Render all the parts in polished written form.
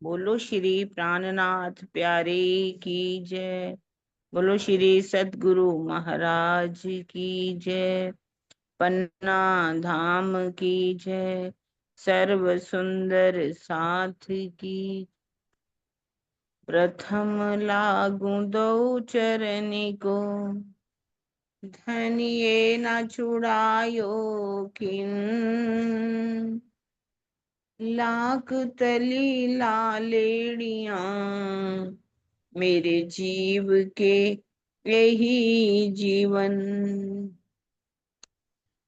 बोलो श्री प्राणनाथ प्यारे की जय। बोलो श्री सद्गुरु महाराज की जय। पन्ना धाम की जय। सर्व सुंदर साथ की। प्रथम लागू दो चरण को। धनिये न छुड़ायो किन। लाख तली लालेड़िया। मेरे जीव के यही जीवन।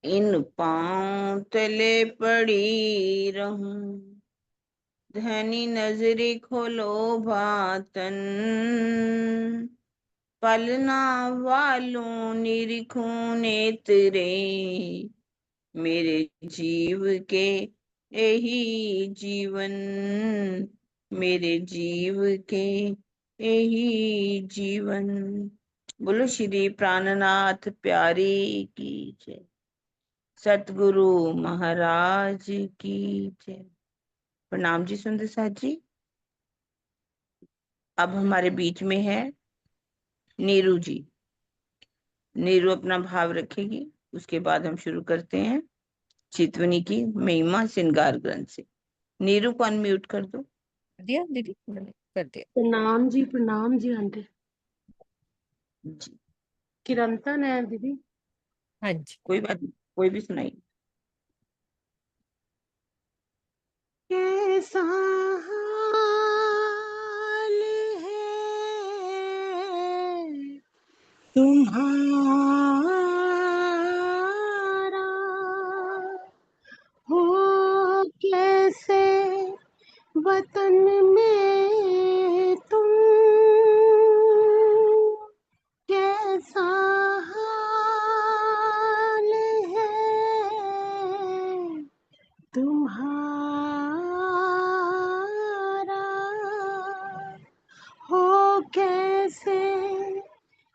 इन पांव तले पड़ी रहूं। धनी नजरी खोलो बातन। पलना वालों निरखूं नेत्रे। मेरे जीव के यही जीवन। मेरे जीव के यही जीवन। बोलो श्री प्राणनाथ प्यारी की जय। सतगुरु महाराज की जय। प्रणाम जी सुंदर साथ जी। अब हमारे बीच में है नीरू जी। नीरू अपना भाव रखेगी। उसके बाद हम शुरू करते हैं चितवनी की महिमा श्रृंगार ग्रंथ से। नीरू को अनम्यूट कर दो। दिया दीदी, मैंने कर दिया। प्रणाम जी आंटी। जी किरंतन है दीदी। हाँ जी। कोई बात नहीं, कोई भी सुनाई। कैसा हाल है तुम्हारा, हो कैसे वतन में तुम, कैसा हाल है तुम्हारा, हो कैसे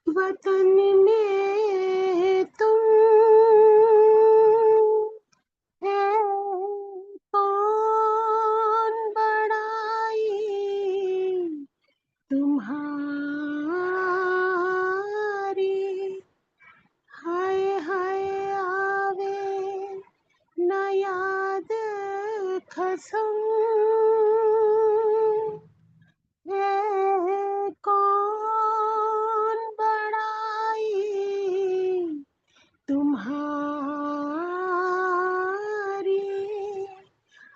वतन में तुम, है कौन बड़ाई तुम्हारी, हाय हाय आवे न याद कसम, है कौन बड़ाई तुम्हारी,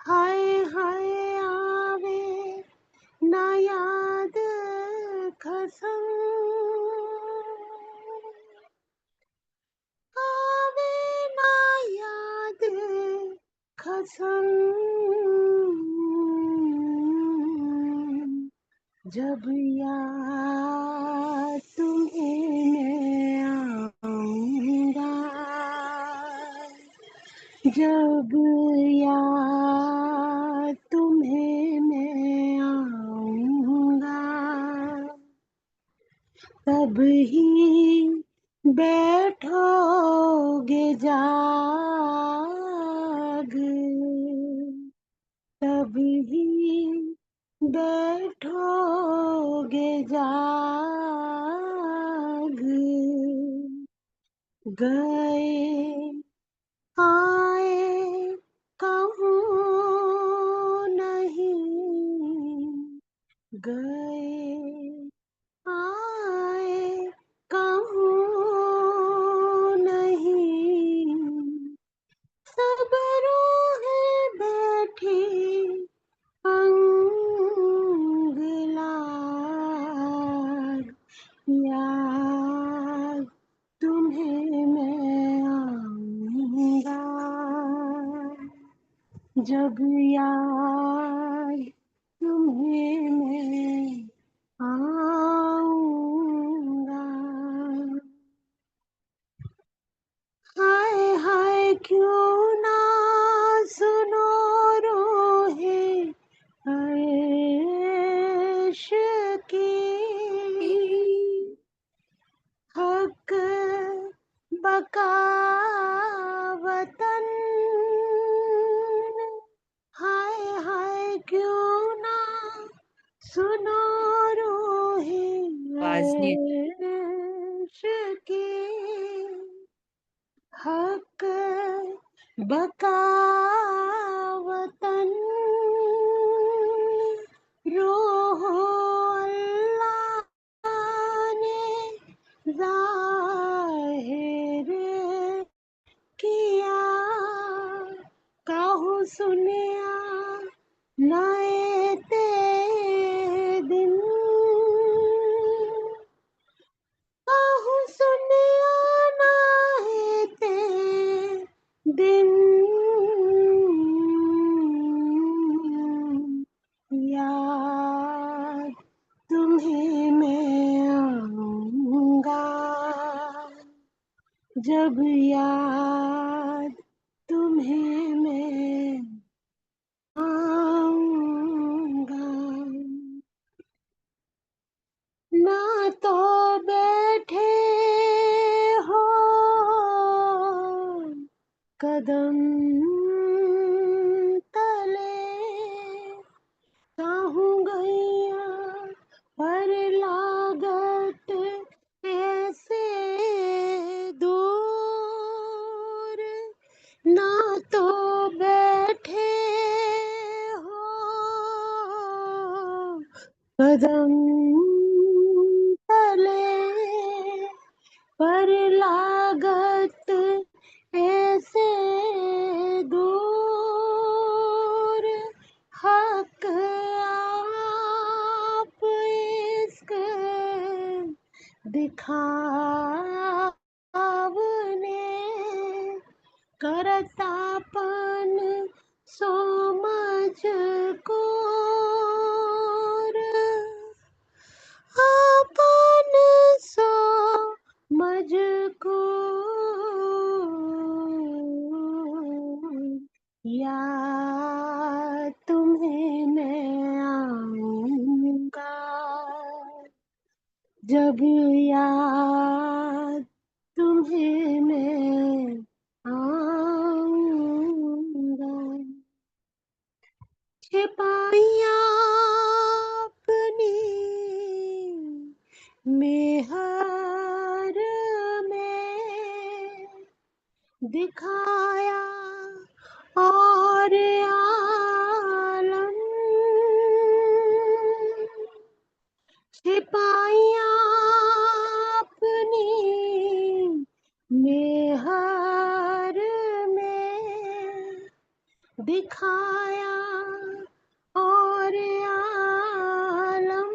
हाय हाय आवे न याद कसम, आवे न याद कसम, जब याद तुम्हें मैं आऊंगा, जब याद तुम्हें मैं आऊंगा, तब ही बैठोगे जाग, तब ही बैठोगे जाग, गए आए कहूँ नहीं, गए आए कहूँ नहीं, सब रूहें बैठी अंग लाग, याद तुम्हें मैं आऊंगा, जब याद तुम्हें मैं आऊंगा, हाय हाय क्यों ना सुनो रोहे ऐश की, हक बकावतन, हाय हाय क्यों ना के हक बका वतन रोहो अल्लाह ने जाहिर किया काहू सुनिया नए ते दिन काहू सुनिया नए ते दिन याद तुम्हें मैं आऊंगा जब याद तुम्हें मैं आऊंगा ना तो बैठे हो कदम तले चाहूं गैया पर लागत ऐसे दूर ना तो बैठे हो कदम तले पर लागत ऐसे दूर हक आप इश्क दिखावने करतापन समझ को अपन सो मजको याद तुम्हें मैं आऊंगा जब याद तुम्हें मैं आऊंगा छिपाइया अपनी मेहर में दिखाया और आलम छिपाइया अपनी मेहर में दिखाया और आलम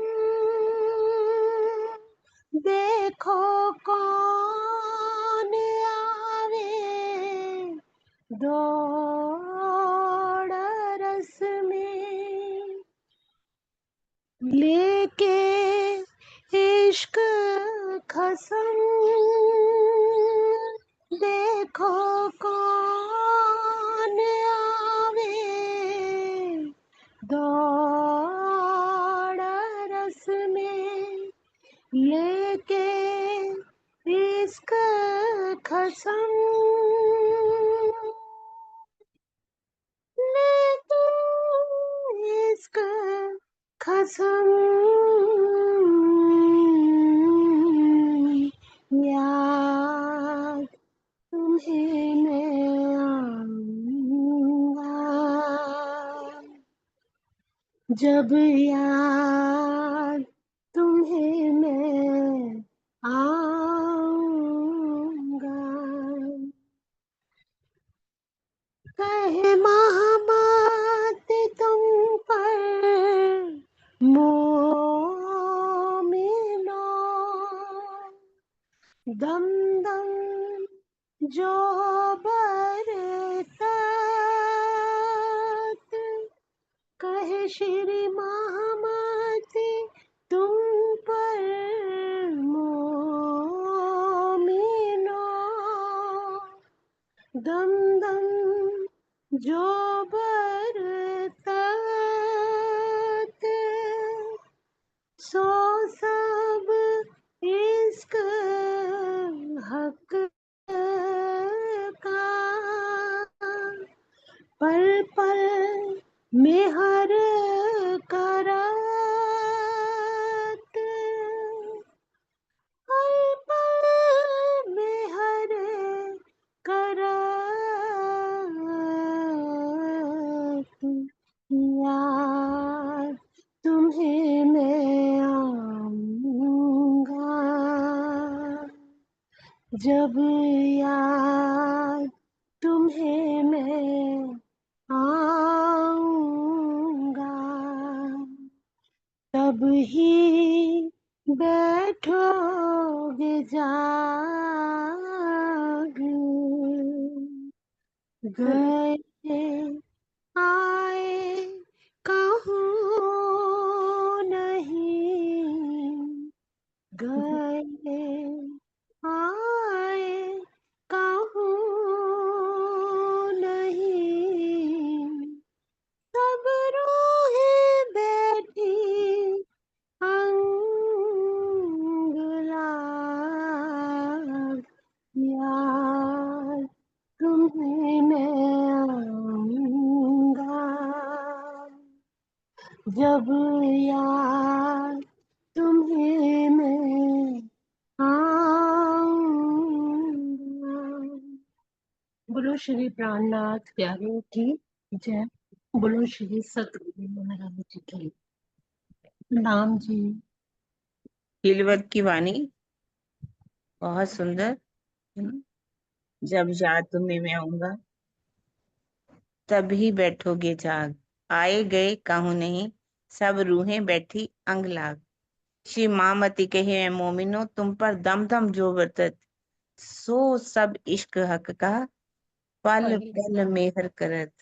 देखो कौन आवे दौड़ रस में लेके इश्क खसम देखो कौन आवे दौड़ रस में लेके इश्क खसम लेके इश्क खसम याद तुम्हें मैं आऊंगा जब याद तुम्हें मैं आऊंगा कहे महमत तुम पर मोमिनो दम दम जो बरसात कहे श्री महमत तुम पर मोमिनो दम दम जो बरसात सो सब इश्क हक का पल पल में हर करात जब याद तुम्हें मैं आऊंगा तब ही बैठोगे जाग गए आए कहूँ नहीं गए आए कहूँ नहीं सब रूहें बैठी अंग लाग यार तुम्हें मैं आऊंगा जब यार तुम्हें मैं आऊंगा। बोलो श्री प्राणनाथ प्यारे की जय। बोलो श्री सतगुरु महाराज जी की नाम जी। हीलवत की वाणी बहुत सुंदर है ना? जब याद तुम्हें मैं आऊंगा तभी बैठोगे जाग, आए गए काहू नहीं, सब रूहें बैठी अंग लाग। श्री मामती कहे मैं मोमिनो, तुम पर दम दम जो बरतत, सो सब इश्क हक का पल पल मेहर करत।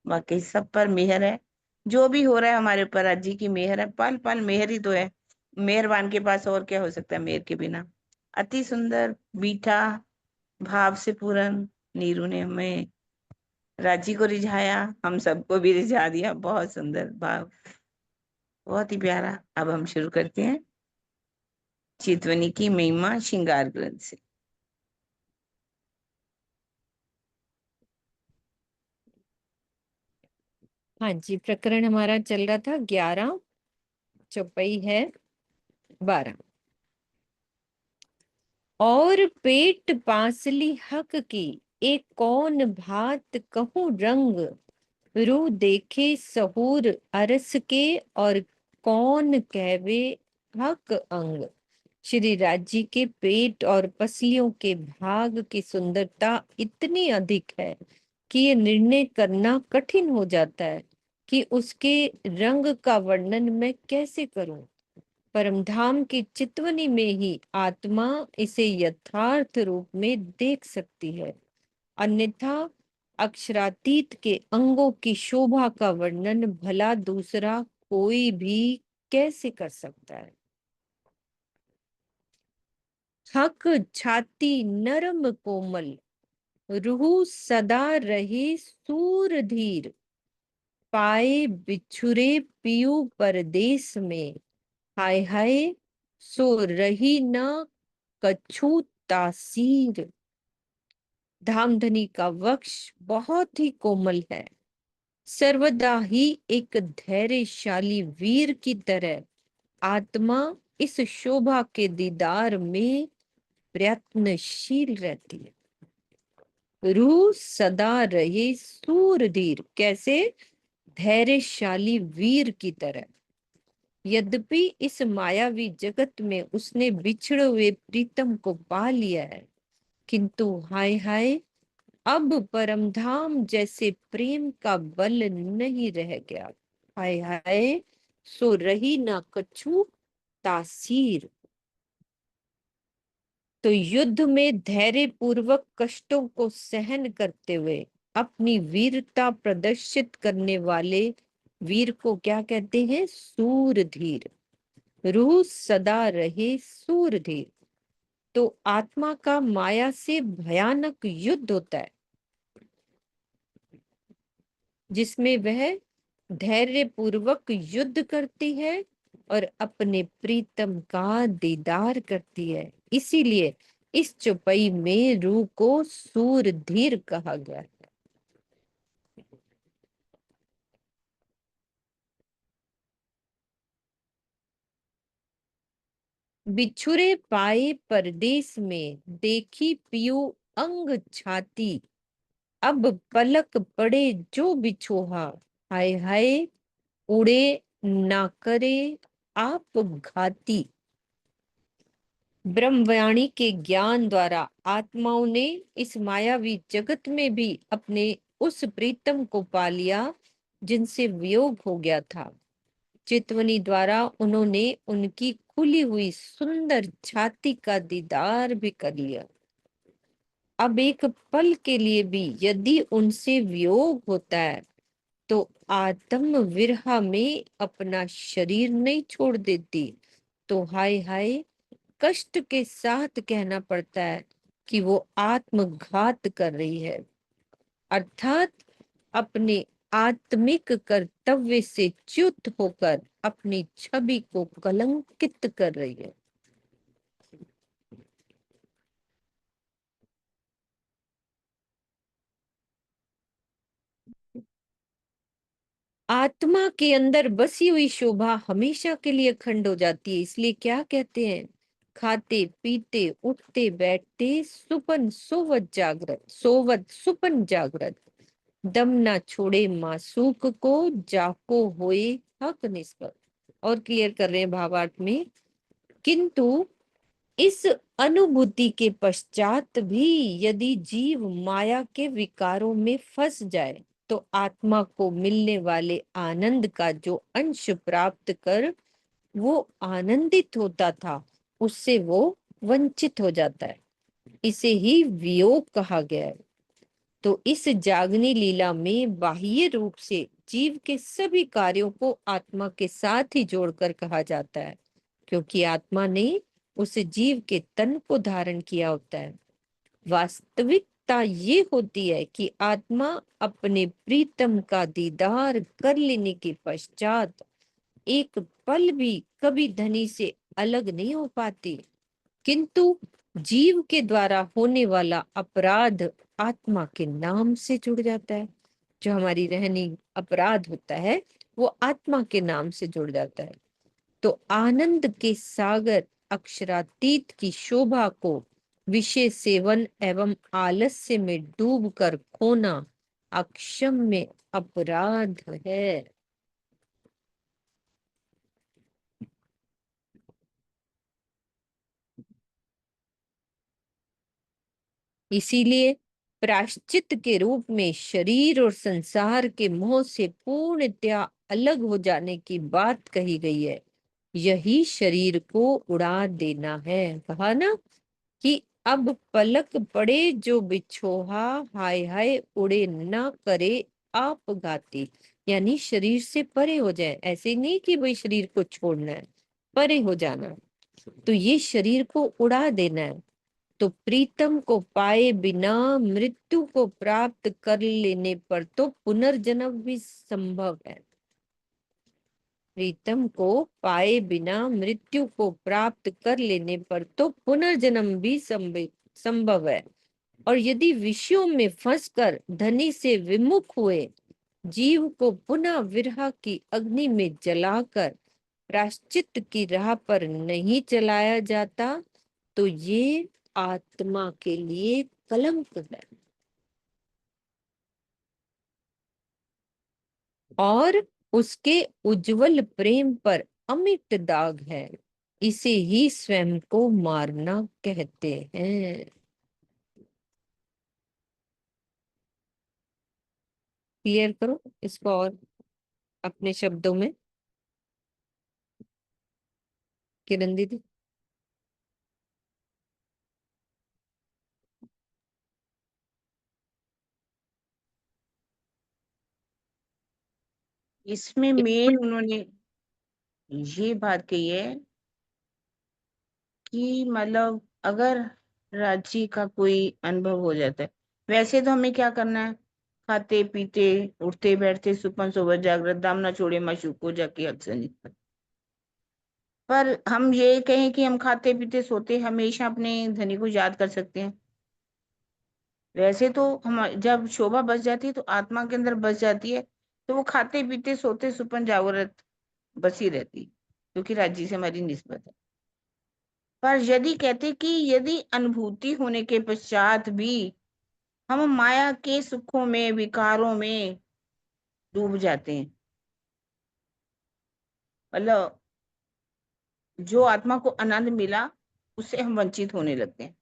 वाकई सब पर मेहर है, जो भी हो रहा है हमारे ऊपर आज जी की मेहर है, पल पल मेहर ही तो है। मेहरबान के पास और क्या हो सकता है मेहर के बिना। अति सुंदर मीठा भाव से पूर्ण नीरू ने हमें राजी को रिझाया, हम सबको भी रिझा दिया। बहुत सुंदर भाव, बहुत ही प्यारा। अब हम शुरू करते हैं चितवनी की महिमा श्रृंगार ग्रंथ से। हाँ जी, प्रकरण हमारा चल रहा था 11, चौपाई है 12। और पेट पांसली हक की, एक कौन भात कहूँ रंग, रू देखे सहूर अरस के, और कौन कहवे हक अंग। श्री राज जी के पेट और पसलियों के भाग की सुंदरता इतनी अधिक है कि ये निर्णय करना कठिन हो जाता है कि उसके रंग का वर्णन मैं कैसे करूं। परमधाम की चितवनी में ही आत्मा इसे यथार्थ रूप में देख सकती है, अन्यथा अक्षरातीत के अंगों की शोभा का वर्णन भला दूसरा कोई भी कैसे कर सकता है। हक छाती नरम कोमल, रूह सदा रहे सूर धीर, पाए बिछुरे पियू परदेस में, हाय हाय सो रही न कछु तासीर। धामधनी का वक्ष बहुत ही कोमल है, सर्वदा ही एक धैर्यशाली वीर की तरह आत्मा इस शोभा के दीदार में प्रयत्नशील रहती है। रूह सदा रहे सूरधीर, कैसे? धैर्यशाली वीर की तरह। यद्यपि इस मायावी जगत में उसने बिछड़े हुए प्रीतम को पा लिया है, किंतु हाय हाय अब परमधाम जैसे प्रेम का बल नहीं रह गया। हाय हाय सो रही ना कछु तासीर। तो युद्ध में धैर्य पूर्वक कष्टों को सहन करते हुए अपनी वीरता प्रदर्शित करने वाले वीर को क्या कहते हैं? सूरधीर। रूह सदा रहे सूरधीर। तो आत्मा का माया से भयानक युद्ध होता है, जिसमें वह धैर्य पूर्वक युद्ध करती है और अपने प्रीतम का दीदार करती है। इसीलिए इस चौपाई में रूह को सूरधीर कहा गया है। बिछुरे पाए परदेस में, देखी पियो अंग छाती, अब पलक पड़े जो बिछोहा, हाय हाय उड़े ना करे आप घाती। ब्रह्मवाणी के ज्ञान द्वारा आत्माओं ने इस मायावी जगत में भी अपने उस प्रीतम को पा लिया जिनसे वियोग हो गया था। चितवनी द्वारा उन्होंने उनकी खुली हुई सुंदर छाती का दीदार भी कर लिया। अब एक पल के लिए भी यदि उनसे वियोग होता है तो आत्म विरह में अपना शरीर नहीं छोड़ देती, तो हाय हाय कष्ट के साथ कहना पड़ता है कि वो आत्मघात कर रही है, अर्थात अपने आत्मिक कर्तव्य से च्युत होकर अपनी छवि को कलंकित कर रही है। आत्मा के अंदर बसी हुई शोभा हमेशा के लिए खंड हो जाती है। इसलिए क्या कहते हैं, खाते पीते उठते बैठते सुपन सोवत जागृत, सोवत सुपन जागृत, दम ना छोड़े मासूक को, जाको होए हक निष्पत। और क्लियर कर रहे हैं भावार्थ में, किंतु इस अनुभूति के पश्चात भी यदि जीव माया के विकारों में फंस जाए तो आत्मा को मिलने वाले आनंद का जो अंश प्राप्त कर वो आनंदित होता था, उससे वो वंचित हो जाता है। इसे ही वियोग कहा गया है। तो इस जागनी लीला में बाह्य रूप से जीव के सभी कार्यों को आत्मा के साथ ही जोड़कर कहा जाता है, क्योंकि आत्मा ने उस जीव के तन को धारण किया होता है। वास्तविकता ये होती है कि आत्मा अपने प्रीतम का दीदार कर लेने के पश्चात एक पल भी कभी धनी से अलग नहीं हो पाती, किंतु जीव के द्वारा होने वाला अपराध आत्मा के नाम से जुड़ जाता है। जो हमारी रहनी अपराध होता है वो आत्मा के नाम से जुड़ जाता है। तो आनंद के सागर अक्षरातीत की शोभा को विषय सेवन एवं आलस्य में डूबकर खोना अक्षम्य अपराध है। इसीलिए प्रायश्चित के रूप में शरीर और संसार के मोह से पूर्णतया अलग हो जाने की बात कही गई है। यही शरीर को उड़ा देना है। कहा ना कि अब पलक पड़े जो बिछोहा, हाय हाय उड़े ना करे आप घाती। यानी शरीर से परे हो जाए, ऐसे नहीं कि भाई शरीर को छोड़ना है, परे हो जाना है। तो ये शरीर को उड़ा देना है। तो प्रीतम को पाए बिना मृत्यु को प्राप्त कर लेने पर तो पुनर्जन्म भी संभव है। प्रीतम को पाए बिना मृत्यु को प्राप्त कर लेने पर तो पुनर्जन्म भी संभव है। और यदि विषयों में फंसकर धनी से विमुख हुए जीव को पुनः विरह की अग्नि में जलाकर प्रायश्चित की राह पर नहीं चलाया जाता तो ये आत्मा के लिए कलंक है और उसके उज्जवल प्रेम पर अमिट दाग है। इसे ही स्वयं को मारना कहते हैं। क्लियर करो इसको और अपने शब्दों में, किरण दीदी। इसमें मेन उन्होंने ये बात कही है कि मतलब अगर रांची का कोई अनुभव हो जाता है, वैसे तो हमें क्या करना है, खाते पीते उठते बैठते सुपन सोवर जागृत, दाम ना छोड़े माशूक को जाके अक्सर निकल। पर हम ये कहें कि हम खाते पीते सोते हमेशा अपने धनी को याद कर सकते हैं, वैसे तो हम जब शोभा बस जाती है तो आत्मा के अंदर बस जाती है, तो वो खाते पीते सोते सुपन जागृत बसी रहती, क्योंकि राज्य से हमारी निस्बत है। पर यदि कहते कि यदि अनुभूति होने के पश्चात भी हम माया के सुखों में विकारों में डूब जाते हैं, मतलब जो आत्मा को आनंद मिला उससे हम वंचित होने लगते हैं।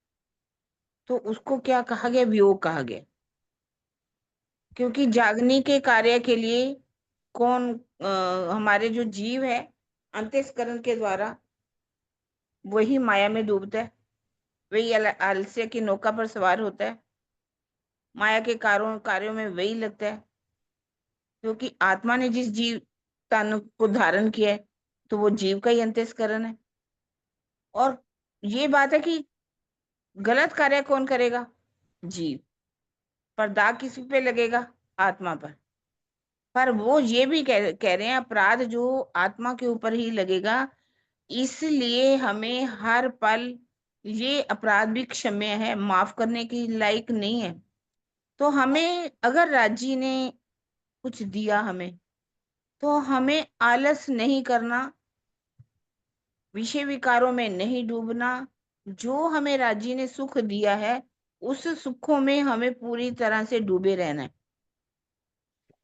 तो उसको क्या कहा गया? वियोग कहा गया। क्योंकि जागने के कार्य के लिए कौन हमारे जो जीव है, अंतःकरण के द्वारा वही माया में डूबता है, वही आलस्य की नौका पर सवार होता है, माया के कार्यों में वही लगता है। क्योंकि आत्मा ने जिस जीव तन को धारण किया है, तो वो जीव का ही अंतःकरण है। और ये बात है कि गलत कार्य कौन करेगा? जीव। पर दाग किसी पे लगेगा? आत्मा पर वो ये भी कह रहे हैं अपराध जो आत्मा के ऊपर ही लगेगा, इसलिए हमें हर पल ये अपराध भी क्षम्य है, माफ करने की लायक नहीं है। तो हमें अगर राज्य ने कुछ दिया हमें, तो हमें आलस नहीं करना, विषय विकारों में नहीं डूबना। जो हमें राज्य ने सुख दिया है, उस सुखों में हमें पूरी तरह से डूबे रहना है।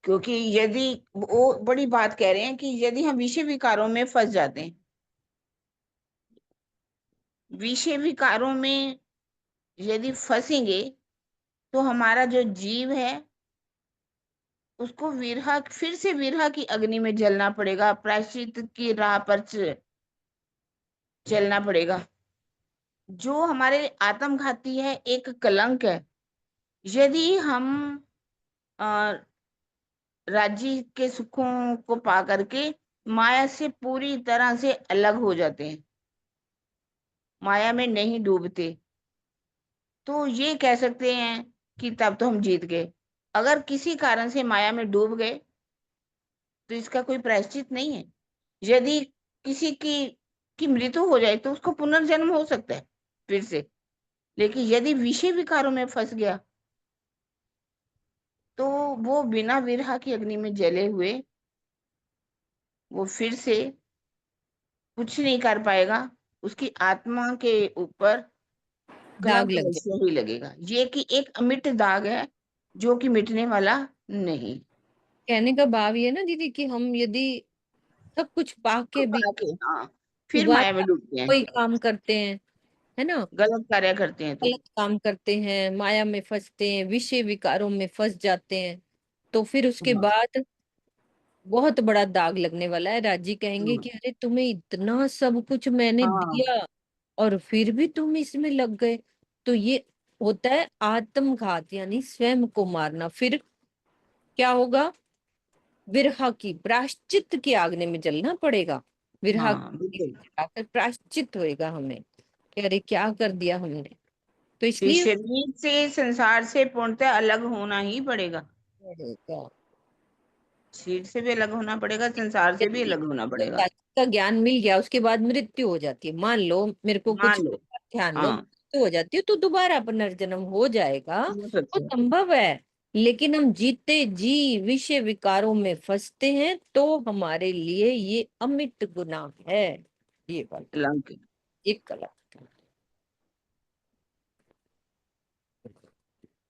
क्योंकि यदि वो बड़ी बात कह रहे हैं कि यदि हम विषय विकारों में फंस जाते हैं, विषय विकारों में यदि फंसेंगे, तो हमारा जो जीव है उसको विरहा, फिर से विरहा की अग्नि में जलना पड़ेगा, प्रायश्चित की राह पर चलना पड़ेगा। जो हमारे आत्मघाती है, एक कलंक है। यदि हम अ, राज्य के सुखों को पा करके माया से पूरी तरह से अलग हो जाते हैं, माया में नहीं डूबते, तो ये कह सकते हैं कि तब तो हम जीत गए। अगर किसी कारण से माया में डूब गए, तो इसका कोई प्रायश्चित नहीं है। यदि किसी की मृत्यु हो जाए, तो उसको पुनर्जन्म हो सकता है फिर से। लेकिन यदि विषय विकारों में फंस गया, तो वो बिना विरह की अग्नि में जले हुए वो फिर से कुछ नहीं कर पाएगा। उसकी आत्मा के ऊपर दाग कलंक लग जाए। वैसे ही लगेगा। ये कि एक अमिट दाग है, जो कि मिटने वाला नहीं। कहने का भाव ये है ना दीदी कि हम यदि सब कुछ पा तो के भी पाके, हाँ, फिर माया दोबारा में डूबते हैं, कोई काम करते हैं, है ना, गलत कार्य करते हैं तो। गलत काम करते हैं, माया में फंसते हैं, विषय विकारों में फंस जाते हैं, तो फिर उसके हाँ, बाद बहुत बड़ा दाग लगने वाला है। राजी कहेंगे हाँ, कि अरे तुम्हें इतना सब कुछ मैंने हाँ, दिया और फिर भी तुम इसमें लग गए। तो ये होता है आत्मघात, यानी स्वयं को मारना। फिर क्या होगा? विरहा की प्रायश्चित की आगने में जलना पड़ेगा। विरहा हाँ, की बिल्कुल। जलाकर प्रायश्चित होएगा हमें कि अरे क्या कर दिया हमने। तो फिर इसलिए शरीर से, संसार से पूर्णतः अलग होना ही पड़ेगा। पड़ेगा। शरीर से भी अलग होना पड़ेगा, संसार से भी यदि अलग होना तो पड़ेगा। राज्य का ज्ञान मिल गया, उसके बाद मृत्यु हो जाती है, मान लो मेरे को कुछ मान लो। ध्यान लो, हाँ, मृत्यु हो जाती है, तो दोबारा पुनर्जन्म हो जाएगा। हो वो सकता है। संभव है। लेकिन हम जीते जी विषय विकारों में फंसते हैं, तो हमारे लिए ये अमिट गुनाह है। ये बात, कलंक। ये गलत।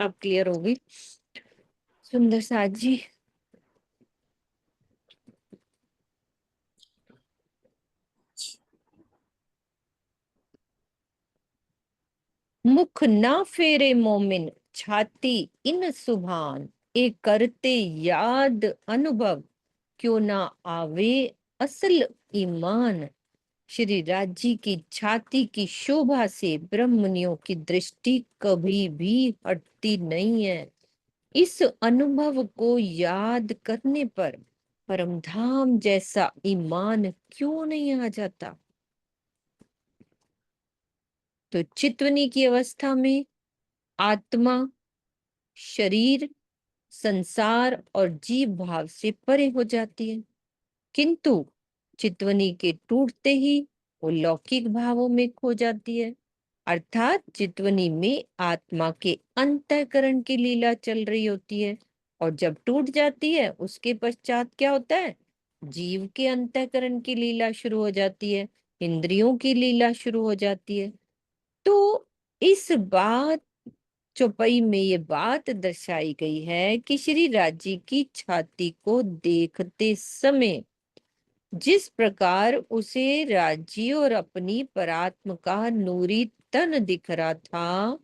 अब क्लियर होगी सुंदर साथ जी? मुख ना फेरे मोमिन, छाती इन सुभान, ए करते याद अनुभव, क्यों ना आवे असल ईमान। श्री राजी की छाती की शोभा से ब्रह्मनियों की दृष्टि कभी भी हटती नहीं है। इस अनुभव को याद करने पर परमधाम जैसा ईमान क्यों नहीं आ जाता? तो चितवनी की अवस्था में आत्मा, शरीर, संसार और जीव भाव से परे हो जाती है। किंतु चितवनी के टूटते ही वो लौकिक भावों में खो जाती है। अर्थात चितवनी में आत्मा के अंतःकरण की लीला चल रही होती है, और जब टूट जाती है उसके पश्चात क्या होता है? जीव के अंतःकरण की लीला शुरू हो जाती है, इंद्रियों की लीला शुरू हो जाती है। तो इस बात चौपाई में ये बात दर्शाई गई है कि श्री राजी की छाती को देखते समय जिस प्रकार उसे राज्य और अपनी परात्म का नूरी तन दिख रहा था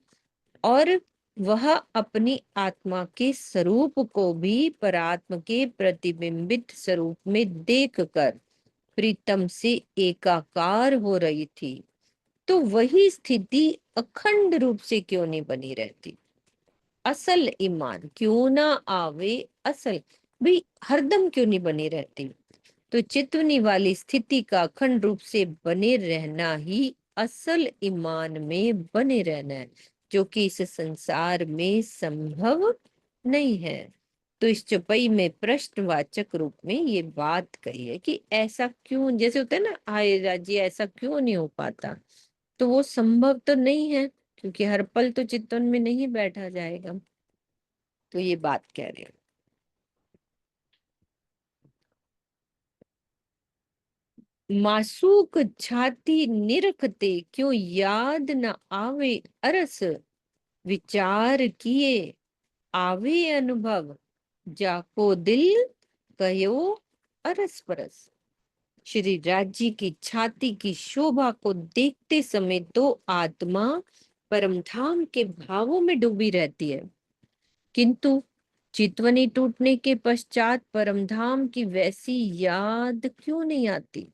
और वह अपनी आत्मा के स्वरूप को भी परात्म के प्रतिबिंबित स्वरूप में देखकर प्रीतम से एकाकार हो रही थी, तो वही स्थिति अखंड रूप से क्यों नहीं बनी रहती? असल ईमान क्यों ना आवे, असल भी हरदम क्यों नहीं बनी रहती? तो चितवनी वाली स्थिति का अखंड रूप से बने रहना ही असल ईमान में बने रहना है, जो कि इस संसार में संभव नहीं है। तो इस चौपाई में प्रश्नवाचक रूप में ये बात कही है कि ऐसा क्यों, जैसे होता है ना, हाय राज्य ऐसा क्यों नहीं हो पाता? तो वो संभव तो नहीं है, क्योंकि हर पल तो चित्तवन में नहीं बैठा जाएगा। तो ये बात कह रहे हैं। मासूक छाती निरखते क्यों याद न आवे अरस, विचार किए आवे अनुभव, जाको दिल कयो अरस परस। श्री राज्य की छाती की शोभा को देखते समय तो आत्मा परमधाम के भावों में डूबी रहती है, किंतु चितवनी टूटने के पश्चात परमधाम की वैसी याद क्यों नहीं आती?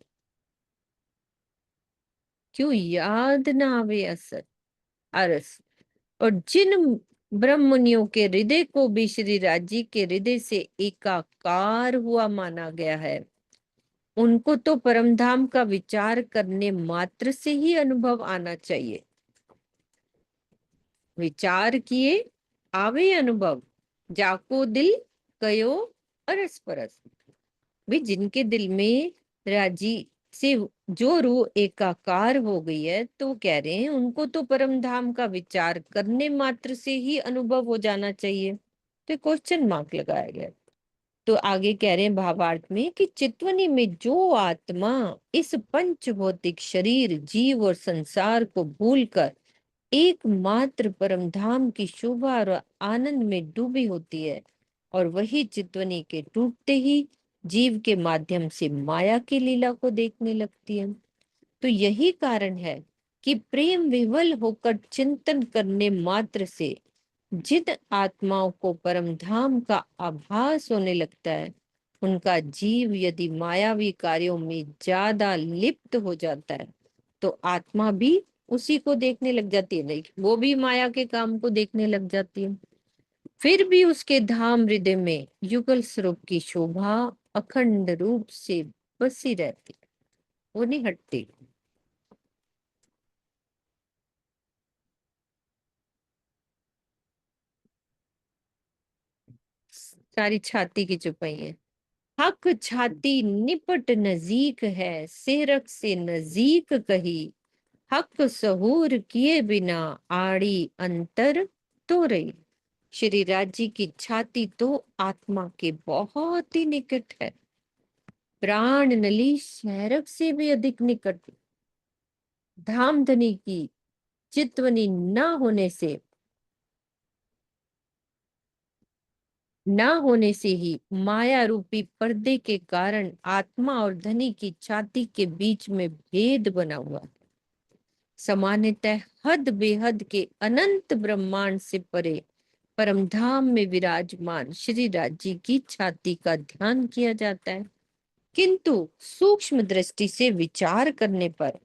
क्यों याद ना आवे असर अरस? और जिन ब्रह्म मुनियों के हृदय को भी श्री राजी के हृदय से एकाकार हुआ माना गया है, उनको तो परमधाम का विचार करने मात्र से ही अनुभव आना चाहिए। विचार किए आवे अनुभव, जाको दिल कयो अरस परस। भी जिनके दिल में राजी से जो रूह एकाकार हो गई है, तो कह रहे हैं उनको तो परम धाम का विचार करने मात्र से ही अनुभव हो जाना चाहिए। तो क्वेश्चन मार्क लगाया गया। तो आगे कह रहे हैं भावार्थ में कि चितवनी में जो आत्मा इस पंच भौतिक शरीर जीव और संसार को भूलकर एकमात्र परमधाम की शोभा और आनंद में डूबी होती है, और वही चितवनी के टूटते ही जीव के माध्यम से माया की लीला को देखने लगती है। तो यही कारण है कि प्रेम विवल होकर चिंतन करने मात्र से जिन आत्माओं को परमधाम का आभास होने लगता है, उनका जीव यदि मायावी कार्यों में ज्यादा लिप्त हो जाता है, तो आत्मा भी उसी को देखने लग जाती है, नहीं वो भी माया के काम को देखने लग जाती है। फिर भी उसके धाम हृदय में युगल स्वरूप की शोभा अखंड रूप से बसी रहती है, वो नहीं हटती। सारी छाती की चुपाई है। हक छाती निपट नजीक है, सेरक से नजीक कही, हक सहूर किए बिना आड़ी अंतर तो रही। श्री राज्य की छाती तो आत्मा के बहुत ही निकट है, प्राण नली शहरक से भी अधिक निकट। धामधनी की चितवनी न होने से ही माया रूपी पर्दे के कारण आत्मा और धनी की छाती के बीच में भेद बना हुआ। सामान्यतः हद बेहद के अनंत ब्रह्मांड से परे परमधाम में विराजमान श्री राज्य की छाती का ध्यान किया जाता है, किंतु सूक्ष्म दृष्टि से विचार करने पर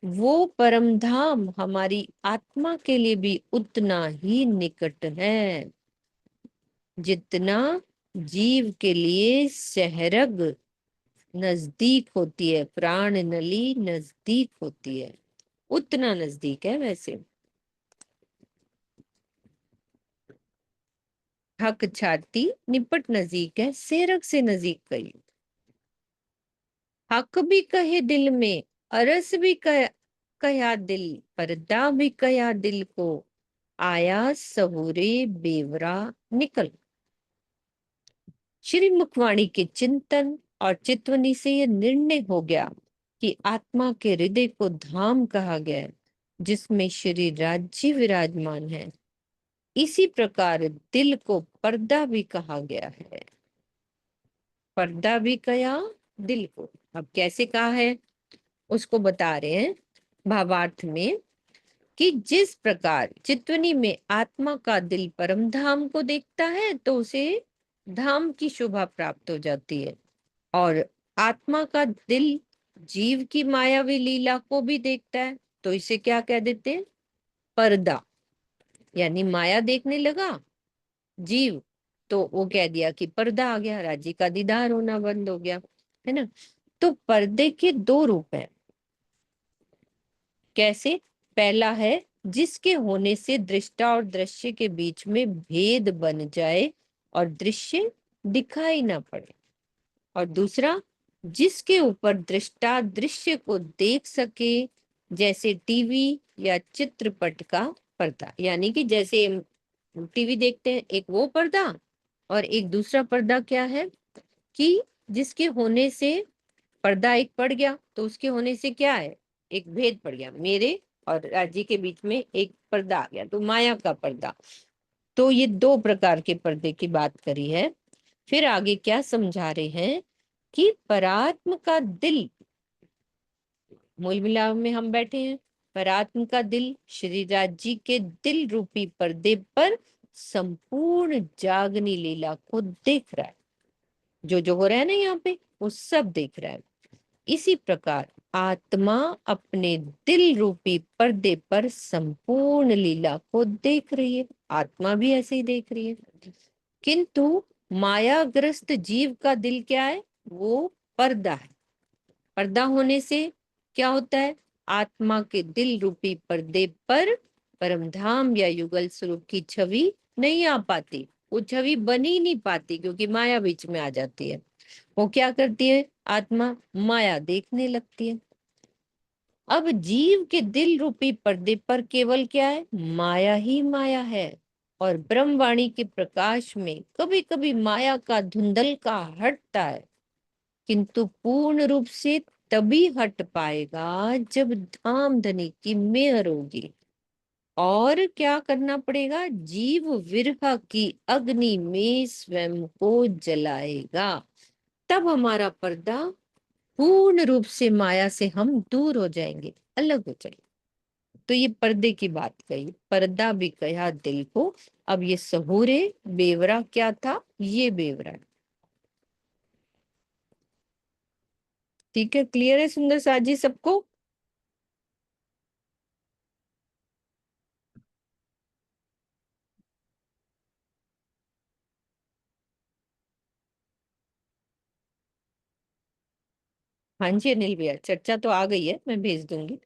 वो परमधाम हमारी आत्मा के लिए भी उतना ही निकट है जितना जीव के लिए शहरग नजदीक होती है, प्राण नली नजदीक होती है, उतना नजदीक है। वैसे हक छाती निपट नजदीक है, सेरग से नजदीक गई। हक भी कहे दिल में, अरस भी कया दिल, पर्दा भी कया दिल को, आया सबूरे बेवरा निकल। श्री मुखवाणी के चिंतन और चितवनी से यह निर्णय हो गया कि आत्मा के हृदय को धाम कहा गया है, जिसमें श्री राज्य विराजमान है। इसी प्रकार दिल को पर्दा भी कहा गया है, पर्दा भी कया दिल को। अब कैसे कहा है उसको बता रहे हैं भावार्थ में कि जिस प्रकार चित्वनी में आत्मा का दिल परम धाम को देखता है तो उसे धाम की शोभा प्राप्त हो जाती है, और आत्मा का दिल जीव की मायावी लीला को भी देखता है तो इसे क्या कह देते हैं, पर्दा। यानी माया देखने लगा जीव तो वो कह दिया कि पर्दा आ गया, राज्य का दीदार होना बंद हो गया, है ना। तो पर्दे के दो रूप हैं। कैसे? पहला है जिसके होने से दृष्टा और दृश्य के बीच में भेद बन जाए और दृश्य दिखाई ना पड़े, और दूसरा जिसके ऊपर दृष्टा दृश्य को देख सके, जैसे टीवी या चित्रपट का पर्दा। यानी कि जैसे टीवी देखते हैं एक वो पर्दा, और एक दूसरा पर्दा क्या है कि जिसके होने से पर्दा एक पड़ गया तो उसके होने से क्या है, एक भेद पड़ गया, मेरे और राज्य के बीच में एक पर्दा आ गया, तो माया का पर्दा। तो ये दो प्रकार के पर्दे की बात करी है। फिर आगे क्या समझा रहे हैं कि परात्म का दिल, मूल मिलाप में हम बैठे हैं, परात्म का दिल श्री राज जी के दिल रूपी पर्दे पर संपूर्ण जागनी लीला को देख रहा है। जो हो रहा है ना यहाँ पे वो सब देख रहा है। इसी प्रकार आत्मा अपने दिल रूपी पर्दे पर संपूर्ण लीला को देख रही है, आत्मा भी ऐसे ही देख रही है। किंतु मायाग्रस्त जीव का दिल क्या है, वो पर्दा है। पर्दा होने से क्या होता है, आत्मा के दिल रूपी पर्दे पर परमधाम या युगल स्वरूप की छवि नहीं आ पाती, वो छवि बन ही नहीं पाती क्योंकि माया बीच में आ जाती है। वो क्या करती है, आत्मा माया देखने लगती है। अब जीव के दिल रूपी पर्दे पर केवल क्या है, माया ही माया है, और ब्रह्मवाणी के प्रकाश में कभी कभी माया का धुंधल का हटता है, किंतु पूर्ण रूप से तभी हट पाएगा जब धाम धनी की मेहर होगी। और क्या करना पड़ेगा, जीव विरह की अग्नि में स्वयं को जलाएगा, तब हमारा पर्दा पूर्ण रूप से माया से हम दूर हो जाएंगे, अलग हो जाएंगे। तो ये पर्दे की बात कही, पर्दा भी कहा दिल को। अब ये सहूरे बेवरा क्या था, ये बेवरा है। ठीक है, क्लियर है सुंदर साजी सबको? हाँ जी अनिल भैया, चर्चा तो आ गई है, मैं भेज दूंगी।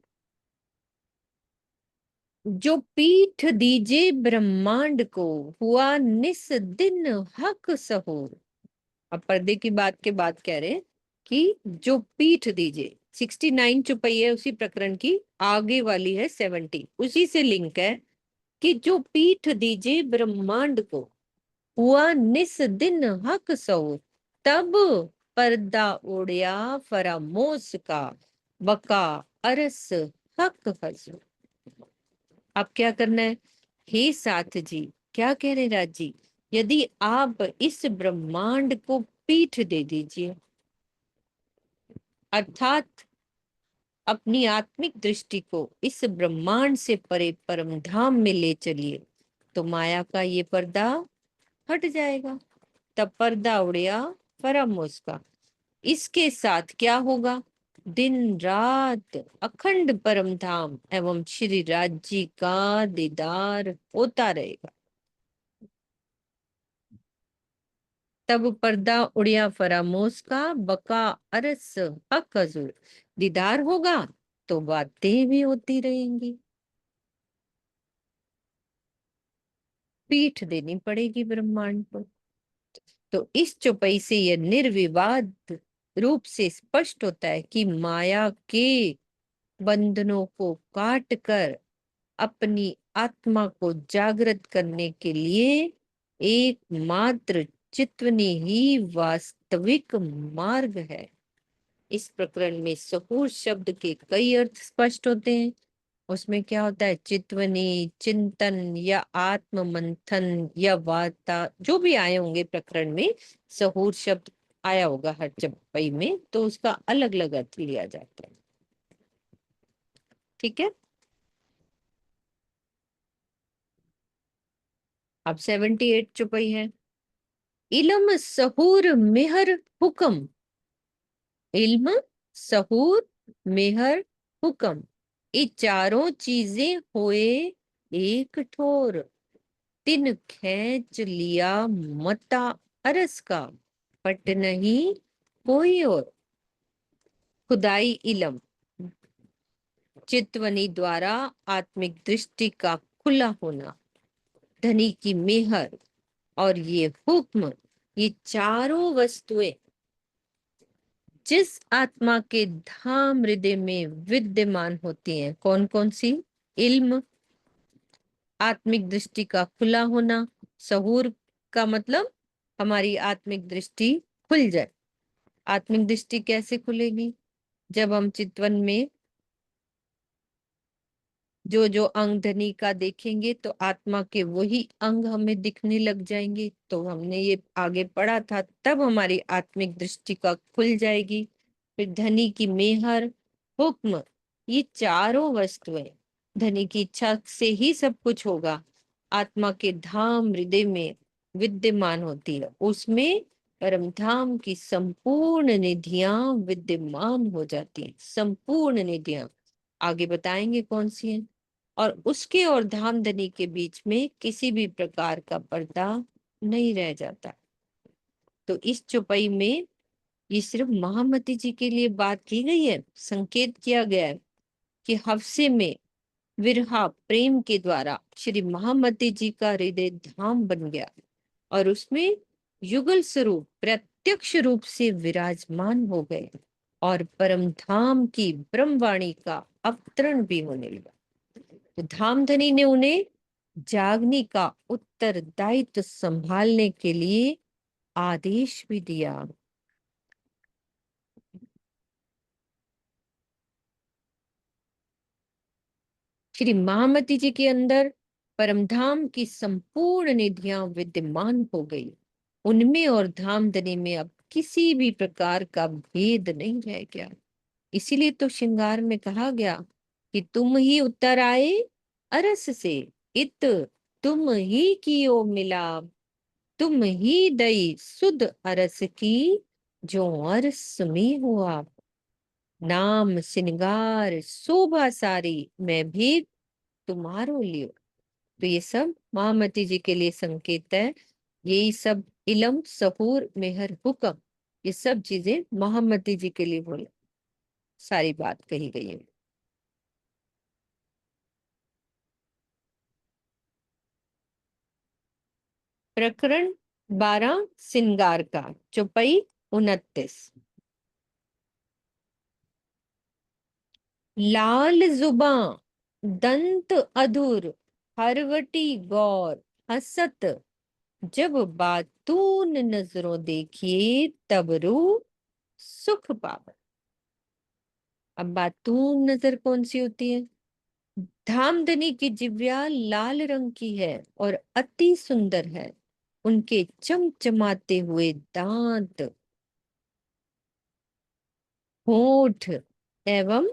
जो पीठ दीजे ब्रह्मांड को हुआ निस दिन हक सहूर। अब पर्दे की बात के बाद कह रहे हैं कि जो पीठ दीजिए, 69 चुपई है उसी प्रकरण की, आगे वाली है 70, उसी से लिंक है कि जो पीठ दीजिए ब्रह्मांड को हुआ निस दिन हक सो, तब पर्दा उड़या फरामोश का, बका अरस हक हजू। अब क्या करना है, हे साथ जी, क्या कह रहे राज जी, यदि आप इस ब्रह्मांड को पीठ दे दीजिए, अर्थात अपनी आत्मिक दृष्टि को इस ब्रह्मांड से परे परम धाम में ले चलिए, तो माया का ये पर्दा हट जाएगा, तब पर्दा उड़या परम उसका। इसके साथ क्या होगा, दिन रात अखंड परम धाम एवं श्री राज्य का दीदार होता रहेगा। तब पर्दा उड़िया फरामोश का, बका अरस हक हजूर। दीदार होगा तो बातें भी होती रहेंगी, पीठ देनी पड़ेगी ब्रह्मांड को। तो इस चौपाई से यह निर्विवाद रूप से स्पष्ट होता है कि माया के बंधनों को काट कर अपनी आत्मा को जागृत करने के लिए एकमात्र चित्वनी ही वास्तविक मार्ग है। इस प्रकरण में सहूर शब्द के कई अर्थ स्पष्ट होते हैं। उसमें क्या होता है, चित्वनी, चिंतन या आत्म मंथन या वार्ता, जो भी आए होंगे प्रकरण में सहूर शब्द आया होगा हर चौपाई में, तो उसका अलग अलग अर्थ लिया जाता है। ठीक है। अब 78 चौपाई है। इल्म सहूर मेहर हुक्म। इल्म सहूर मेहर हुक्म, ये चारों चीजें हुए एक ठोर। तिन खींच लिया मता अरस का, पट नहीं कोई और। खुदाई इलम, चितवनी द्वारा आत्मिक दृष्टि का खुला होना, धनी की मेहर और ये हुक्म, ये चारों वस्तुएं जिस आत्मा के धाम हृदय में विद्यमान होती हैं, कौन कौन सी? इल्म, आत्मिक दृष्टि का खुला होना। सहूर का मतलब हमारी आत्मिक दृष्टि खुल जाए। आत्मिक दृष्टि कैसे खुलेगी? जब हम चितवन में जो जो अंग धनी का देखेंगे तो आत्मा के वही अंग हमें दिखने लग जाएंगे। तो हमने ये आगे पढ़ा था, तब हमारी आत्मिक दृष्टि का खुल जाएगी। फिर धनी की मेहर, हुक्म, ये चारों वस्तुएं धनी की इच्छा से ही सब कुछ होगा। आत्मा के धाम हृदय में विद्यमान होती है, उसमें परम धाम की संपूर्ण निधियां विद्यमान हो जाती हैं। संपूर्ण निधियां आगे बताएंगे कौन सी हैं। और उसके और धामधनी के बीच में किसी भी प्रकार का पर्दा नहीं रह जाता। तो इस चौपाई में ये सिर्फ महामती जी के लिए बात की गई है, संकेत किया गया है कि हफ्से में विरहा प्रेम के द्वारा श्री महामती जी का हृदय धाम बन गया और उसमें युगल स्वरूप प्रत्यक्ष रूप से विराजमान हो गए और परम धाम की ब्रह्मवाणी का अवतरण भी होने लगा। तो धामधनी ने उन्हें जागनी का उत्तरदायित्व संभालने के लिए आदेश भी दिया। श्री महामती जी के अंदर परमधाम की संपूर्ण निधियां विद्यमान हो गई। उनमें और धामधनी में अब किसी भी प्रकार का भेद नहीं रह गया। इसीलिए तो श्रृंगार में कहा गया कि तुम ही उतर आए अरस से, इत तुम ही कियो मिलाप, तुम ही दई सुध अरस की, जो अरस में हो आप। नाम सिंगार शोभा सारी, मैं भी तुम्हारो लियो। तो ये सब महामती जी के लिए संकेत है। यही सब इलम सहूर मेहर हुक्म, ये सब चीजें महामती जी के लिए बोले सारी बात कही गई है। प्रकरण 12 सिंगार का, चौपाई 29। लाल जुबां दंत अधुर, हरवटी गौर हसत, जब बातून नजरों देखिए तब रू सुख पावे। अब बातून नजर कौन सी होती है? धामधनी की जिव्या लाल रंग की है और अति सुंदर है। उनके चमचमाते हुए दांत, होठ एवं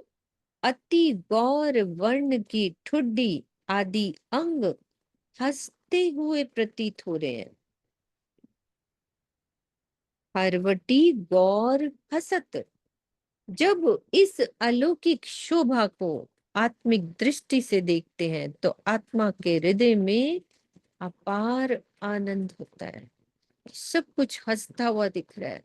अति गौर वर्ण की ठुड्डी आदि अंग हंसते हुए प्रतीत हो रहे हैं। हरवटी गौर हसत, जब इस अलौकिक शोभा को आत्मिक दृष्टि से देखते हैं तो आत्मा के हृदय में अपार आनंद होता है। सब कुछ हंसता हुआ दिख रहा है।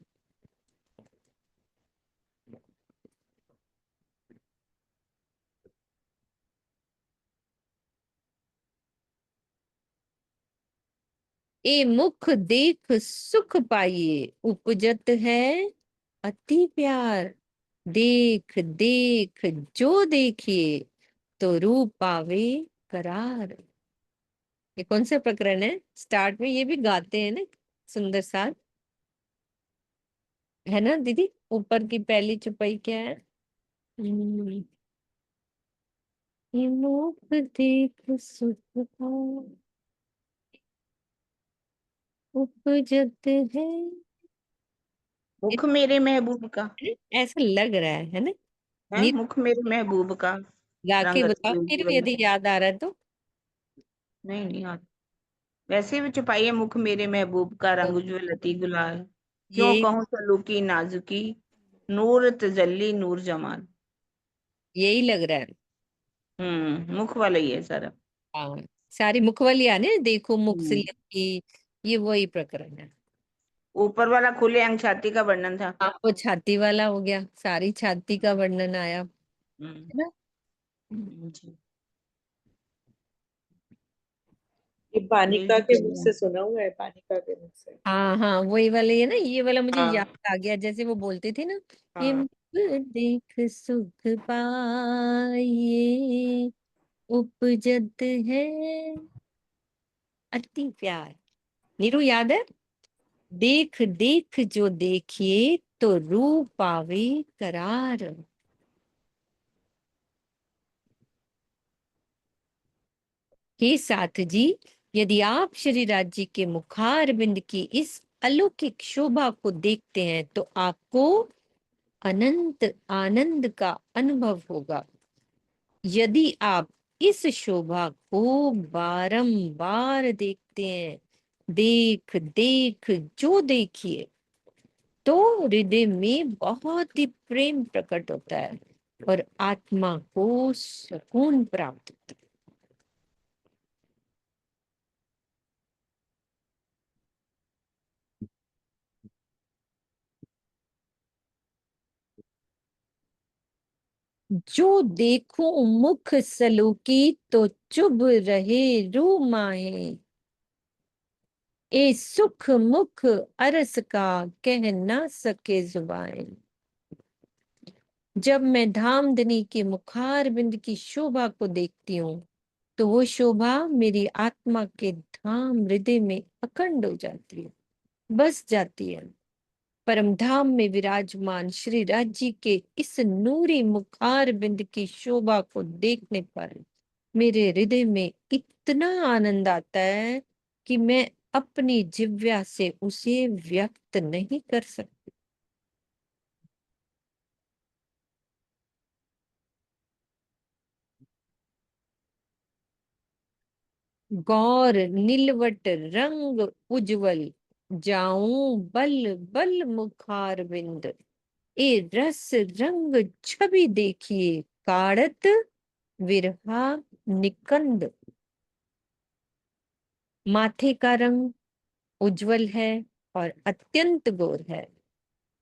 ए मुख देख सुख पाइए, उपजत है अति प्यार। देख देख जो देखिए, तो रूप पावे करार। ये कौन सा प्रकरण है? स्टार्ट में ये भी गाते हैं ना सुंदर सा, है ना दीदी? ऊपर की पहली चौपाई क्या है? हम्म, ये मुख देख सुख पाए, उपजत है मुख मेरे महबूब का ऐसा लग रहा है ना? है, नीरू मुख मेरे महबूब का गा के रंग बताओ, अति नीरू उज्ज्वल। यदि याद आ रहा है तो। नहीं नहीं याद। वैसे भी छुपाइए, मुख मेरे महबूब का तो रंग उज्ज्वल अति गुलाल। क्यों ये कहूँ सलूकी नाजुकी, नूर तजल्ली नूर जमाल। यही लग रहा है। मुख वाला ही है सारा। हाँ, सारी मुख वाली आने, देखो मुख से हम्म लगी, ये वही प्रकरण है। ऊपर वाला खुले अंग छाती का वर्णन था। हाँ, वो छाती वाला हो गया, सारी छाती का वर्णन आया, है हम्म ना? जी। ये पानिका म्यूजिक के मुख से सुना हुआ है, पानिका के मुख से। हाँ हाँ, वही वाले है ना, ये वाला मुझे हाँ याद आ गया, जैसे वो बोलते थे ना, ये हाँ। मुख देख सुख पाइए, उपजत है अति प्यार। नीरू याद है? देख देख जो देखिए तो रूप पावे करार। हे साथ जी, यदि आप श्री राज जी के मुखार बिंद की इस अलौकिक शोभा को देखते हैं तो आपको अनंत आनंद का अनुभव होगा। यदि आप इस शोभा को बारंबार देखते हैं, देख देख जो देखिए, तो हृदय में बहुत ही प्रेम प्रकट होता है और आत्मा को सुकून प्राप्त होता है। जो देखो मुख सलूकी तो चुभ रहे रू माहे, ए सुख मुख अरस का कह ना सके जुबान। जब मैं धामधनी के मुखार बिंद की शोभा को देखती हूँ तो वो शोभा मेरी आत्मा के धाम हृदय में अखंड हो जाती है, बस जाती है। परम धाम में विराजमान श्री राज जी के इस नूरी मुखार बिंद की शोभा को देखने पर मेरे हृदय में इतना आनंद आता है कि मैं अपनी जिह्वा से उसे व्यक्त नहीं कर सकती। गौर नीलवट रंग उज्जवल, जाऊं बल बल मुखार बिंद, ए रस रंग छवि देखिए, काढ़त विरहा निकंद। माथे का रंग उज्जवल है और अत्यंत गोर है।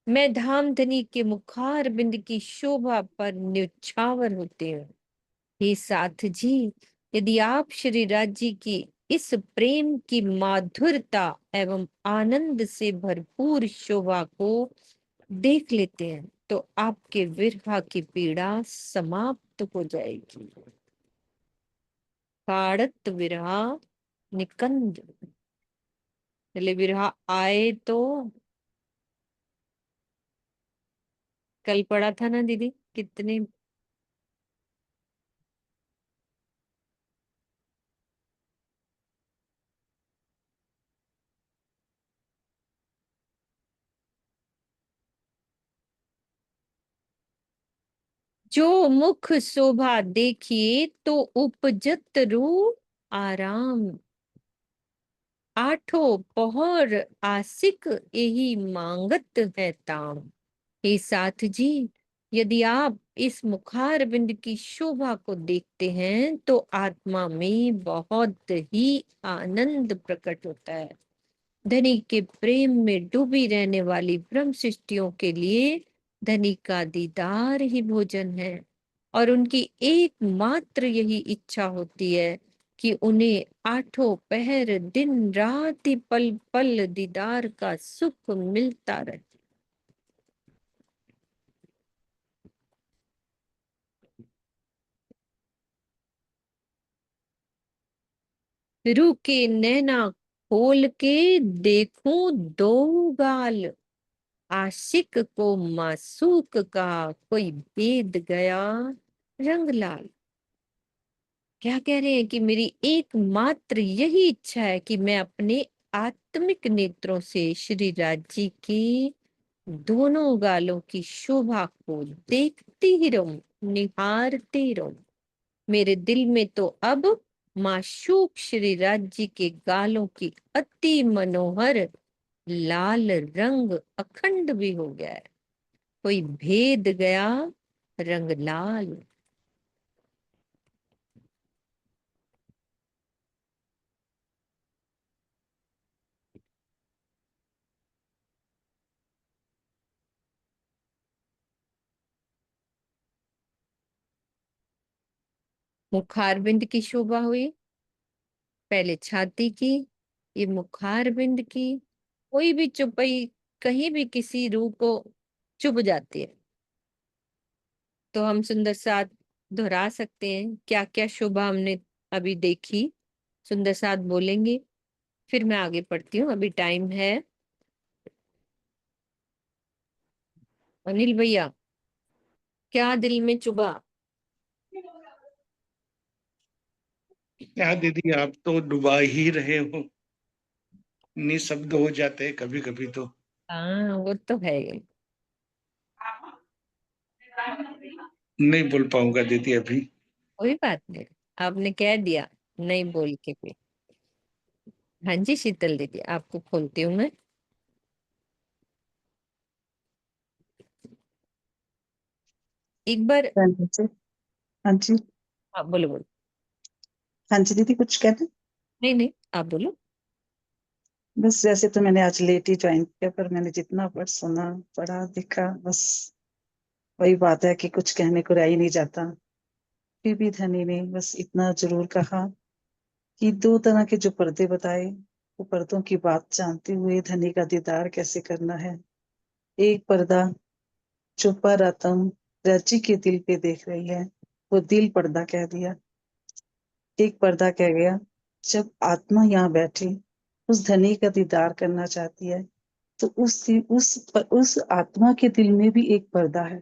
मैं धामधनी के मुखार बिंद की शोभा पर न्यौछावर होती हूँ। हे साथ जी, यदि आप श्री राज जी की इस प्रेम की माधुरता एवं आनंद से भरपूर शोभा को देख लेते हैं तो आपके विरह की पीड़ा समाप्त हो जाएगी। काढ़त विरहा निकंद, चले विरहा आए तो, कल पढ़ा था ना दीदी कितने। जो मुख शोभा देखिए तो उपजत रू आराम, आठों पहर आसिक यही मांगत है ताम। हे साथ जी, यदि आप इस मुखार बिंद की शोभा को देखते हैं तो आत्मा में बहुत ही आनंद प्रकट होता है। धनी के प्रेम में डूबी रहने वाली ब्रह्म सृष्टियों के लिए धनी का दीदार ही भोजन है और उनकी एकमात्र यही इच्छा होती है कि उन्हें आठों पहर दिन रात ही पल पल दीदार का सुख मिलता रहे। रुके नैना खोल के देखूं दो गाल, आशिक को मासूक का कोई भेद गया रंग लाल। क्या कह रहे हैं कि मेरी एकमात्र यही इच्छा है कि मैं अपने आत्मिक नेत्रों से श्री राज जी की दोनों गालों की शोभा को देखती ही रहूं, निहारती रहूं। मेरे दिल में तो अब माशूक श्री राज्य के गालों की अति मनोहर लाल रंग अखंड भी हो गया है। कोई भेद गया रंग लाल। मुखारबिंद की शोभा हुई, पहले छाती की, ये मुखारबिंद की। कोई भी चुपई कहीं भी किसी रूह को चुभ जाती है। तो हम सुंदर साथ दोहरा सकते हैं क्या क्या शोभा हमने अभी देखी। सुंदर साथ बोलेंगे, फिर मैं आगे पढ़ती हूँ, अभी टाइम है। अनिल भैया, क्या दिल में चुभा? क्या दीदी, आप तो डुबा ही रहे हो, निशब्द हो जाते हैं कभी कभी तो। हाँ वो तो है ही। नहीं बोल पाऊंगा दीदी अभी। कोई बात नहीं, आपने कह दिया, नहीं बोल के भी। हाँ जी शीतल दीदी, आपको खोलती हूँ मैं। एक बार। हाँ जी। हाँ जी। हाँ बोलो बोलो। हाँ जी दीदी, कुछ कहते? नहीं नहीं, आप बोलो। बस जैसे तो मैंने आज लेट ही ज्वाइन किया, पर मैंने जितना पढ़ सुना पढ़ा देखा, बस वही बात है कि कुछ कहने को रह ही नहीं जाता। फिर भी धनी ने बस इतना जरूर कहा कि दो तरह के जो पर्दे बताए, वो पर्दों की बात जानते हुए धनी का दीदार कैसे करना है। एक पर्दा जो पर आत्म रज्जी के दिल पे देख रही है, वो दिल पर्दा कह दिया। एक पर्दा कह गया, जब आत्मा यहाँ बैठी उस धनी का दीदार करना चाहती है, तो उस आत्मा के दिल में भी एक पर्दा है,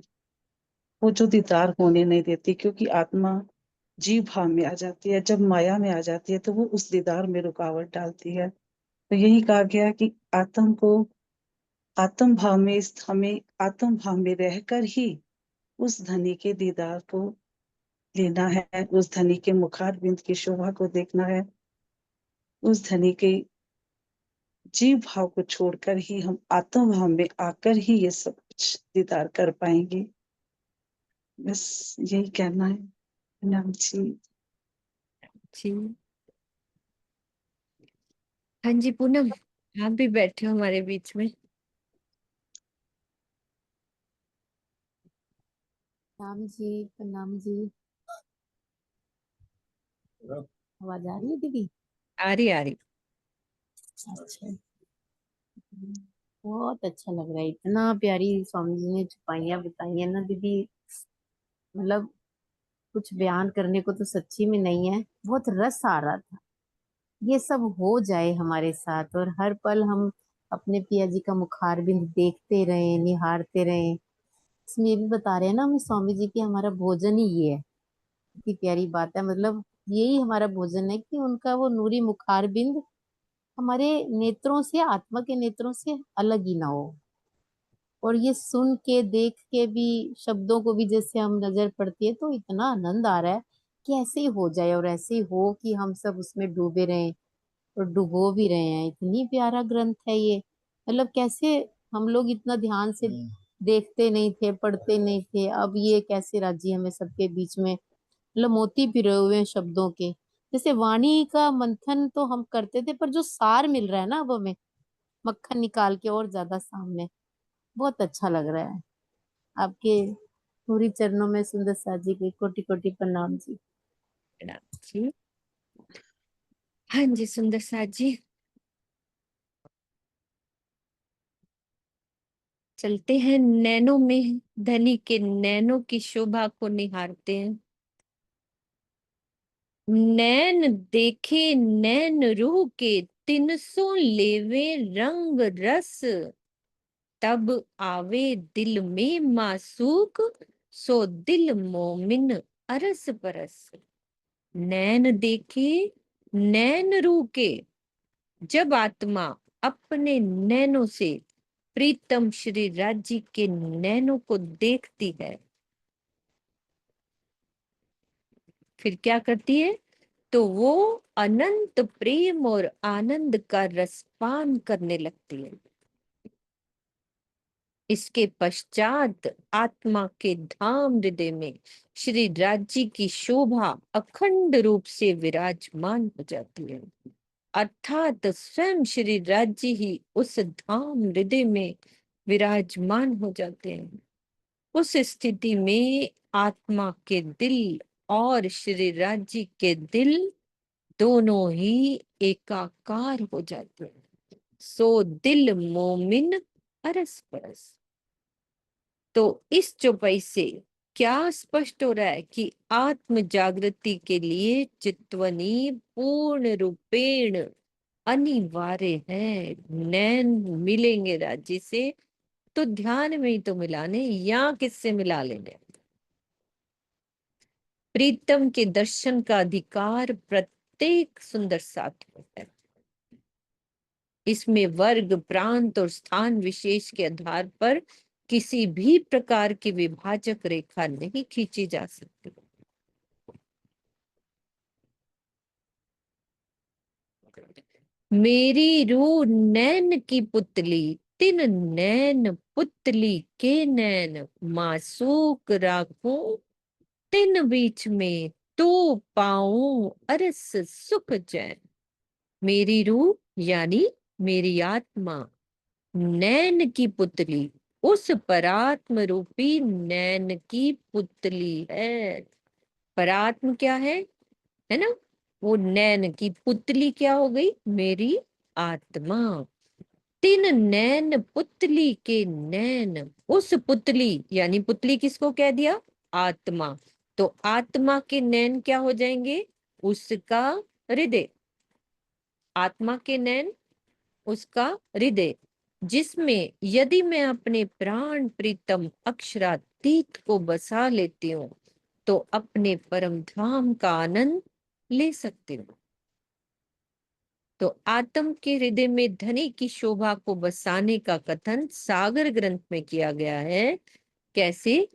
वो जो दीदार होने नहीं देती, क्योंकि आत्मा जीव भाव में आ जाती है। जब माया में आ जाती है तो वो उस दीदार में रुकावट डालती है। तो यही कहा गया कि आत्म को आत्म भाव में हमें आत्म भाव में रहकर ही उस धनी के दीदार को लेना है, उस धनी के मुखारबिंद की शोभा को देखना है। उस धनी के जीव भाव को छोड़कर ही हम आत्म भाव में आकर ही ये सब कुछ दीदार कर पाएंगे। बस यही कहना है नाम जी। जी। हाँ जी पूनम, आप भी बैठे हो हमारे बीच में। राम जी, प्रणाम जी। आवाज आ रही है दीदी? आ रही आ रही। अच्छा। बहुत अच्छा लग रहा है, इतना प्यारी स्वामी जी ने छुपाइयाँ बताई है ना दीदी। मतलब कुछ बयान करने को तो सच्ची में नहीं है, बहुत रस आ रहा था। ये सब हो जाए हमारे साथ और हर पल हम अपने पिया जी का मुखारबिंद देखते रहे, निहारते रहे। इसमें ये भी बता रहे हैं ना हमें स्वामी जी की, हमारा भोजन ही ये है। कितनी प्यारी बात है, मतलब यही हमारा भोजन है कि उनका वो नूरी मुखारबिंद हमारे नेत्रों से, आत्मा के नेत्रों से अलग ही ना हो। और ये सुन के देख के भी, शब्दों को भी जैसे हम नजर पड़ती है तो इतना आनंद आ रहा है कि ऐसे ही हो जाए और ऐसे ही हो कि हम सब उसमें डूबे रहें और डुबो भी रहे हैं। इतनी प्यारा ग्रंथ है ये। मतलब कैसे हम लोग इतना ध्यान से देखते नहीं थे, पढ़ते नहीं थे, अब ये कैसे राजी हमें सबके बीच में, मतलब मोती पिरोए हुए हैं शब्दों के। जैसे वाणी का मंथन तो हम करते थे, पर जो सार मिल रहा है ना अब हमें, मक्खन निकाल के और ज्यादा सामने, बहुत अच्छा लग रहा है। आपके पूरी चरणों में सुंदर सा जी के कोटि कोटि प्रणाम जी। प्रणाम जी। हाँ जी सुंदर साथ जी, चलते हैं नैनों में, धनी के नैनों की शोभा को निहारते हैं। नैन देखे नैन रूह के, तिनसों लेवे रंग रस, तब आवे दिल में मासूक, सो दिल मोमिन अरस परस। नैन देखे नैन रूह के, जब आत्मा अपने नैनों से प्रीतम श्री राज्य के नैनों को देखती है, फिर क्या करती है? तो वो अनंत प्रेम और आनंद का रसपान करने लगती है। इसके पश्चात आत्मा के धाम हृदय में श्री राज्य की शोभा अखंड रूप से विराजमान हो जाती है, अर्थात स्वयं श्री राज्य ही उस धाम हृदय में विराजमान हो जाते हैं। उस स्थिति में आत्मा के दिल और श्री राज्य के दिल दोनों ही एकाकार हो जाते हैं। सो दिल मोमिन अरस परस। तो इस चौपाई से क्या स्पष्ट हो रहा है कि आत्म जागृति के लिए चित्वनी पूर्ण रूपेण अनिवार्य है। नैन मिलेंगे राज्य से तो ध्यान में ही तो मिलाने, या किससे मिला लेंगे? प्रीतम के दर्शन का अधिकार प्रत्येक सुंदर साथी होता है। इसमें वर्ग, प्रांत और स्थान विशेष के आधार पर किसी भी प्रकार की विभाजक रेखा नहीं खींची जा सकती। मेरी रूह नैन की पुतली, तिन नैन पुतली के नैन, मासूक राखूं तिन बीच में, तो पाऊं अरस सुख चैन। मेरी रूह यानी मेरी आत्मा नैन की पुतली, उस परात्म रूपी नैन की पुतली है। परात्म क्या है ना? वो नैन की पुतली क्या हो गई? मेरी आत्मा। तीन नैन पुतली के नैन, उस पुतली यानी पुतली किसको कह दिया? आत्मा। तो आत्मा के नैन क्या हो जाएंगे? उसका हृदय। आत्मा के नैन उसका हृदय, जिसमें यदि मैं अपने प्राण प्रीतम अक्षरातीत को बसा लेती हूँ तो अपने परम धाम का आनंद ले सकती हूँ। तो आत्म के हृदय में धनी की शोभा को बसाने का कथन सागर ग्रंथ में किया गया है। कैसे?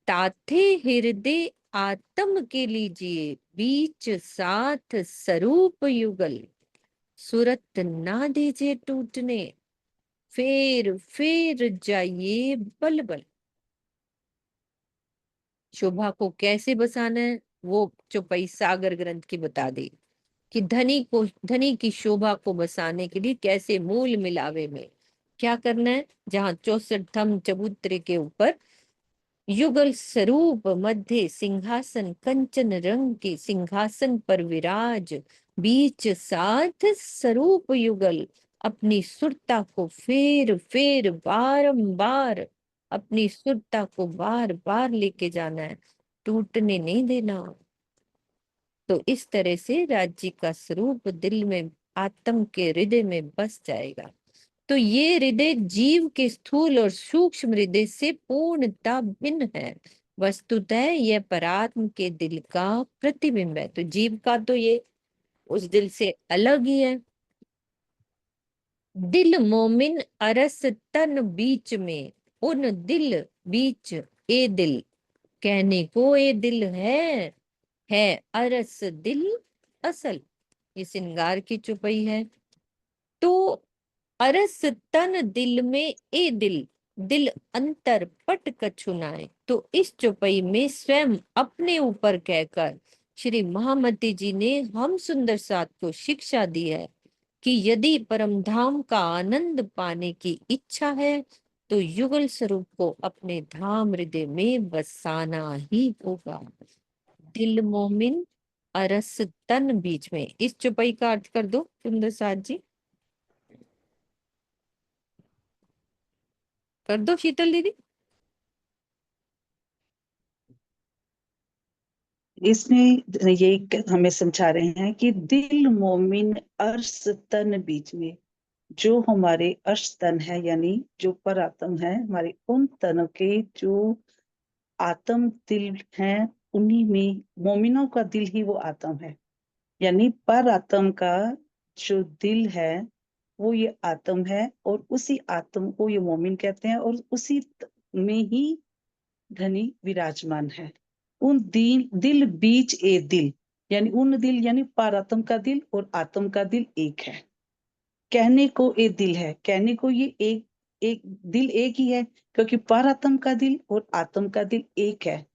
ताथे हृदय आत्म के लीजिए, बीच साथ स्वरूप युगल, सूरत ना दीजिए टूटने, फेर जाइए बल बल। शोभा को कैसे बसाना है वो चौपाई सागर ग्रंथ की बता दी कि धनी की शोभा को बसाने के लिए कैसे मूल मिलावे में क्या करना है। जहां 64 थम चबूतरे के ऊपर युगल स्वरूप मध्य सिंहासन, कंचन रंग के सिंहासन पर विराज, बीच साथ स्वरूप युगल, अपनी सुरता को फेर बारंबार, अपनी सुरता को बार बार लेके जाना है, टूटने नहीं देना। तो इस तरह से राज्य का स्वरूप दिल में, आत्म के हृदय में बस जाएगा। तो ये हृदय जीव के स्थूल और सूक्ष्म हृदय से पूर्णतः भिन्न है। वस्तुतः यह परात्म के दिल का प्रतिबिंब है। तो जीव का तो ये उस दिल से अलग ही है। दिल मोमिन अरस तन बीच में, उन दिल बीच ए दिल, कहने को ए दिल है अरस दिल असल। ये श्रृंगार की चौपाई है। तो अरस तन दिल में ए दिल, दिल अंतर पट कछु नाय। तो इस चौपाई में स्वयं अपने ऊपर कहकर श्री महामती जी ने हम सुंदर साथ को शिक्षा दी है कि यदि परम धाम का आनंद पाने की इच्छा है तो युगल स्वरूप को अपने धाम हृदय में बसाना ही होगा। दिल मोमिन अरस तन बीच में, इस चौपाई का अर्थ कर दो सुंदर साथ जी, कर दो शीतल दीदी। इसमें ये हमें समझा रहे हैं कि दिल मोमिन अर्श तन बीच में, जो हमारे अर्श तन है यानी जो पर आत्म है, हमारे उन तनों के जो आत्म दिल हैं, उन्हीं में मोमिनों का दिल ही वो आत्म है। यानी पर आत्म का जो दिल है वो ये आत्म है, और उसी आत्म को ये मोमिन कहते हैं, और उसी में ही धनी विराजमान है। उन दिल बीच ए दिल, यानी उन दिल यानी पारात्म का दिल और आत्म का दिल एक है। कहने को ए दिल है, कहने को ये एक दिल एक ही है, क्योंकि पारात्म का दिल और आत्म का दिल एक है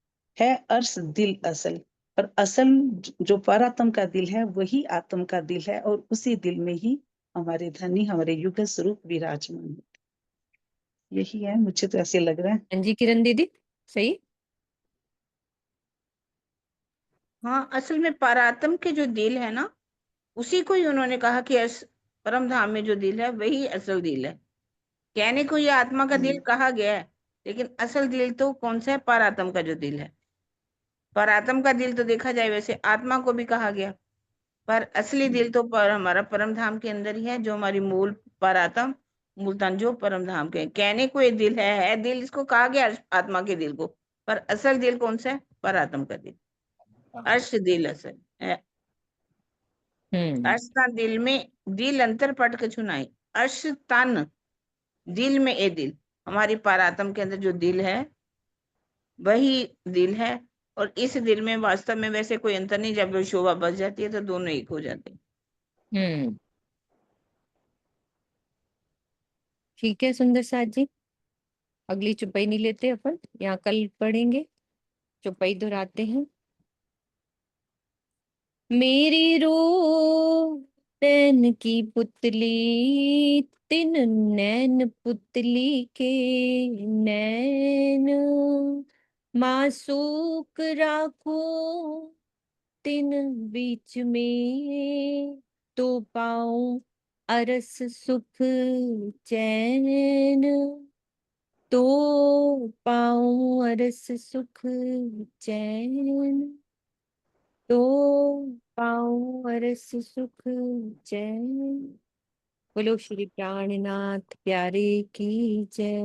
अर्श दिल असल। और असल जो पारात्म का दिल है वही आत्म का दिल है, और उसी दिल में ही हमारे धनी, हमारे युगल स्वरूप विराजमान है। यही है, मुझे तो ऐसे लग रहा है। हाँ जी किरण दीदी, सही। हाँ, असल में पारात्म के जो दिल है ना, उसी को ही उन्होंने कहा कि परम धाम में जो दिल है वही असल दिल है। कहने को ये आत्मा का दिल कहा गया है, लेकिन असल दिल तो कौन सा है? पारात्म का जो दिल है। पारात्म का दिल तो देखा जाए वैसे आत्मा को भी कहा गया, पर असली दिल तो हमारा परम धाम के अंदर ही है, जो हमारी मूल पारात्म मूलतन जो परम धाम के। कहने को ये दिल है दिल, इसको कहा गया आत्मा के दिल को, पर असल दिल कौन सा है? पारात्म का दिल, अर्श दिल असल है। अर्श तन दिल में दिल अंतर पट के छुनाई, अर्श तन दिल में ए दिल, हमारी पारात्म के अंदर जो दिल है वही दिल है। और इस दिल में वास्तव में वैसे कोई अंतर नहीं, जब वो शोभा बच जाती है तो दोनों एक हो जाते हैं। ठीक है सुंदर साथ जी, अगली चौपाई नहीं लेते अपन, यहाँ कल पढ़ेंगे। चौपाई दोहराते हैं। मेरी रूह नैन की पुतली, तिन नैन पुतली के नैन, मासूक राखो तिन बीच में, तो पाऊं अरस सुख चैन, तो पाऊं अरस सुख चैन, तो पाऊं अरस सुख चैन। बोलो श्री प्राणनाथ प्यारे की जय।